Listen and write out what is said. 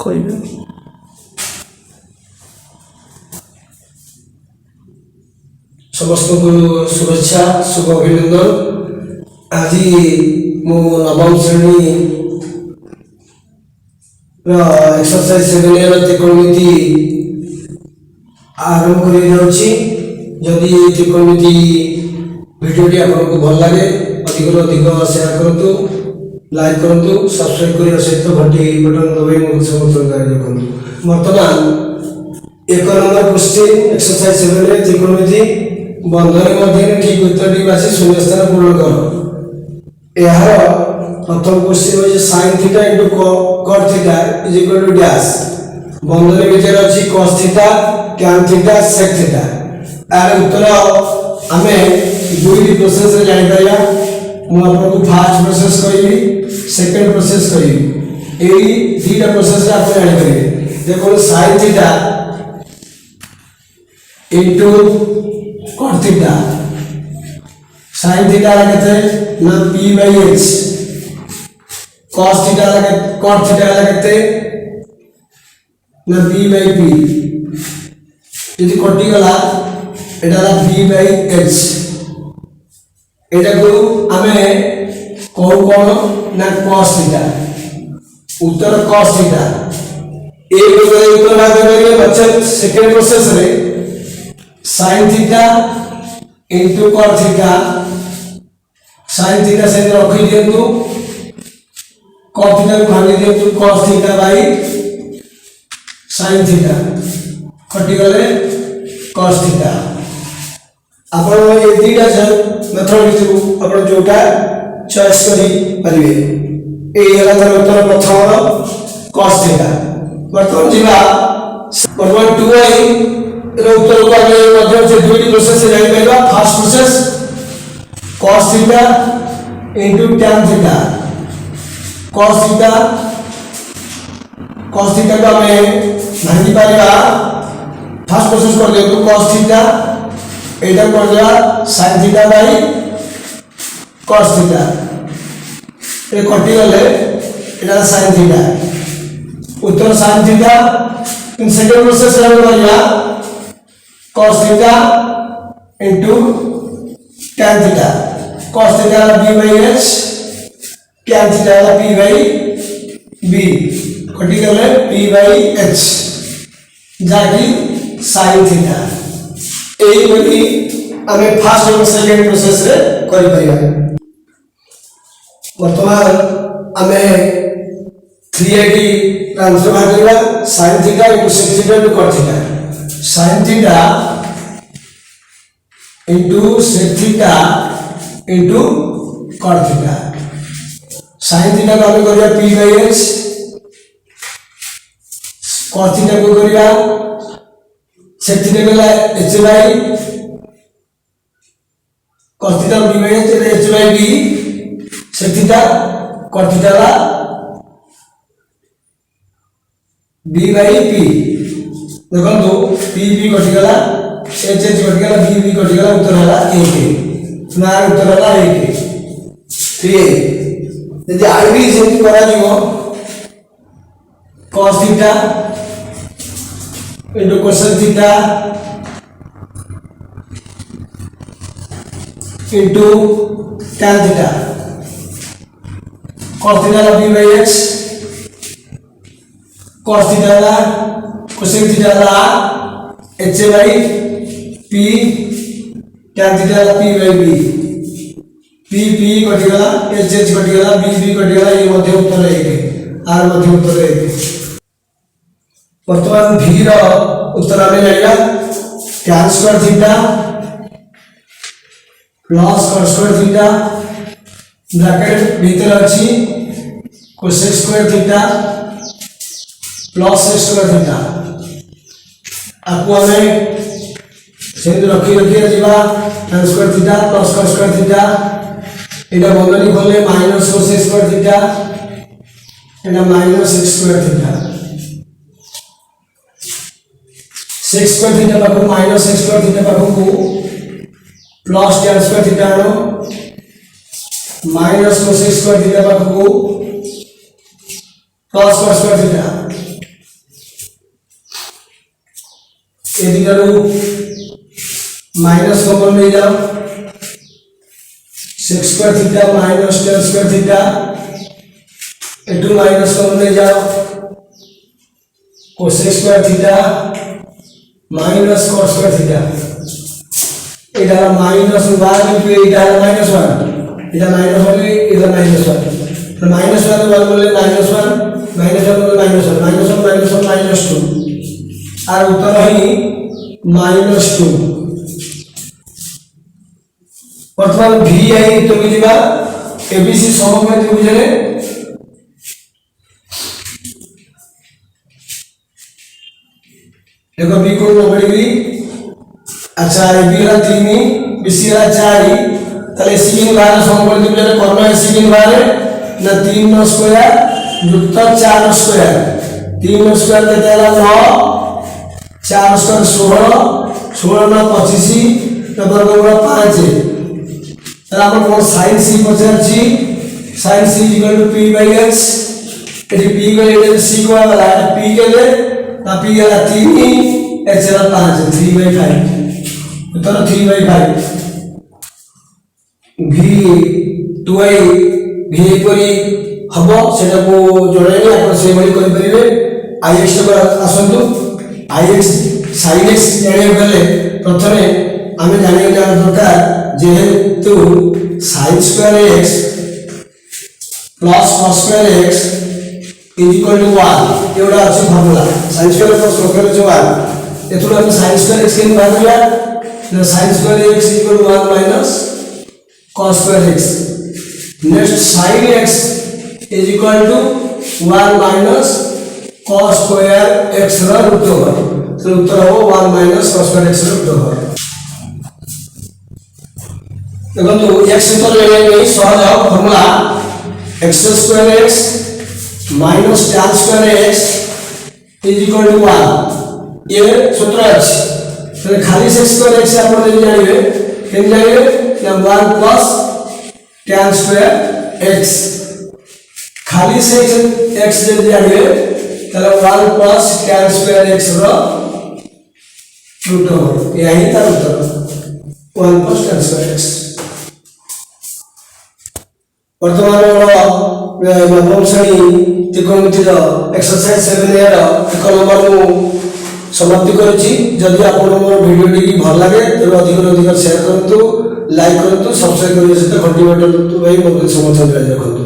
କହିବେ। ସମସ୍ତଙ୍କୁ शुभेच्छा शुभ अभिनंदन। आज मु नवम श्रेणी एक्सरसाइज 7 त्रिकोणमिति आरंभ कर त्रिकोणमिति भिडियोटी आपको भल लगे अधिक अधिक शेयर करूँ, लाइक करूँ, सब्सक्राइब करने सहित घंटी बटन दबाई समर्थन करूँ। बर्तमान 1 नंबर क्वेश्चन एक्सरसाइज 7 त्रिकोणमिति बंधन मध्य ठीक उत्तर बासी शून्य स्थान पूर्ण कर। यार प्रथम क्वेश्चन हो sin theta into cot theta is equal to dash. बंधन भितर अछि cos theta tan theta sec theta. यार उत्तर आमे दुई प्रोसेस रे जानि परिया। मु आपको फर्स्ट प्रोसेस कहबी, सेकंड प्रोसेस कहबी। एई दुईटा प्रोसेस रे आप जानि परिबे। देखो sin theta into cot theta. sin theta लगते ना p by h, cos theta लगे cot थीटा लगते ना p by p। यदि कटि गला एटा p by h। एटा को आमे कहू कोन ना cos थीटा। उत्तर cos थीटा। एक उत्तर बात करिए बच्चे सेकंड प्रोसेस रे sin theta into cot theta. sin theta से रखी दियंतु, cot थीटा को भांगी दियंतु cos theta by sin theta. कटि गले cos थीटा। आपण ये दुईटा मेथड भितर आपण जोटा चॉइस करि परिबे। ए हला तर उत्तर प्रथम cos थीटा। वर्तमान जीवा वर्तमान 2i रो उत्तर को आगे माध्यम से दुईटी प्रोसेस से जानि परिबा। First process cos theta into tan theta. cos theta को हमें भांगी परिबा। फर्स्ट प्रोसेस कर दे तो cos थीटा एटा कर दिया sin theta by cos theta. ए कटि गले एटा sin थीटा। उत्तर sin थीटा। इन सेकंड प्रोसेस रे कर दिया cos theta into tan theta. cos theta वाला b by h, tan theta वाला p by b। कटि गले p by h जाकी sin थीटा। एई बनी हमें फर्स्ट और सेकंड प्रोसेस रे करि परिया। वर्तमान हमें 380 ट्रांसफर भागला sin theta into sec theta into cot theta. sin theta into sec theta into cot theta. sin theta को हमें करिया p by h, cot theta को करिया sec थीटा को h by cos theta b by h by b, sec theta cot theta ला b by p। देखो तो p b कटि गला, h h कटि गला, b b कटि गला, उत्तर हला 1 ना उत्तर हला 1 3। यदि आईबी सेमि करा दियो cos theta into cosec theta into tan theta. cos theta ला b by h, cos theta ला cosec थीटा ला h by p, tan theta ला p by b। p p कटि गला, h h कटि गला, b b कटि गला। ये मध्य उत्तर 1 आर मध्य उत्तर 1। वर्तमान v रो उत्तर आमे जाइला tan square theta plus cos square theta bracket भीतर अछि cosec square theta plus sec square theta. आपको हमें सेंध रखी जीवा tan square theta plus cos square theta. एटा बंधनी खोले माइनस cos स्क्वायर थीटा, एटा minus x square theta. sec square theta पाखु माइनस x स्क्वायर थीटा पाखु प्लस tan स्क्वायर थीटा आनो माइनस cos स्क्वायर थीटा पाखु प्लस cos स्क्वायर थीटा। ए दिगारू माइनस कॉमन ले जाओ sec square theta minus tan square theta into minus common ले जाओ cosec square theta minus cos square theta এটা minus 1 into এটা মাইনাস 1 এটা মাইনাস 1 এটা মাইনাস 1 তো মাইনাস 1 1 বললে মাইনাস 1 মাইনাস 1 বললে মাইনাস 1 মাইনাস 1 মাইনাস 1 মাইনাস 2 আর উত্তর হয় মাইনাস 2 বর্তমান ভিআই তো মিলিবা এবিসি সমকোণী ত্রিভুজের देखो बी कोण 90 डिग्री अच्छा A B La 3 B C ला 4 তাহলে সি ইন বারে সমকোণী ত্রিভুজের কর্ণ সি ইন বারে না 3 নো স্কয়ার যুক্ত 4 নো স্কয়ার 3 নো স্কয়ার কেতে হলা 9 4 স্কয়ার 16 16 না 25 তো বর্গমূল 5 তাহলে আমরা কোন sin c পচারছি sin c p x এটি p গলে c কো वाला p গলে ना p गला 3 x गला 5 3/5 उत्तर 3/5 v 2i v परी हबो सेटा को जोड़ेनी आपण से बड़ी करि परिबे ix पर आसंतु ix sin x जाने गले प्रथमे आमे जाने दरकार जेहेतु sin square x plus cos square x is equal to 1 एवढा ଅଛି formula sin square plus cos square जो 1 एथुला हम sin स्क्वायर x के बाहर ना sin square x equal to 1 minus cos square x next sin x is equal to 1 minus cos square x रा root over तो उत्तर हो 1 minus cos स्क्वायर x रा रूट ओवर देखो x तो लेने में सहज formula x square x minus tan square x is equal to 1 ये सूत्र अछि तो खाली x स्क्वायर x आपण नहीं जानिबे केन जानिबे ना 1 प्लस tan स्क्वायर x खाली x जे जानिबे तले 1 प्लस tan स्क्वायर x रो रूट ओवर यही तार उत्तर 1 प्लस tan स्क्वायर x वर्तमान नवम श्रेणी त्रिकोणमितिर एक्सरसाइज 7 एर एक नंबर मु समाप्ति करिछि जदि आपन मोर वीडियो टी भल लागे तबे अधिक शेयर करंतु लाइक करंतु सब्सक्राइब करियो से घंटी बटन तो भाई मोर समर्थन रखंतु।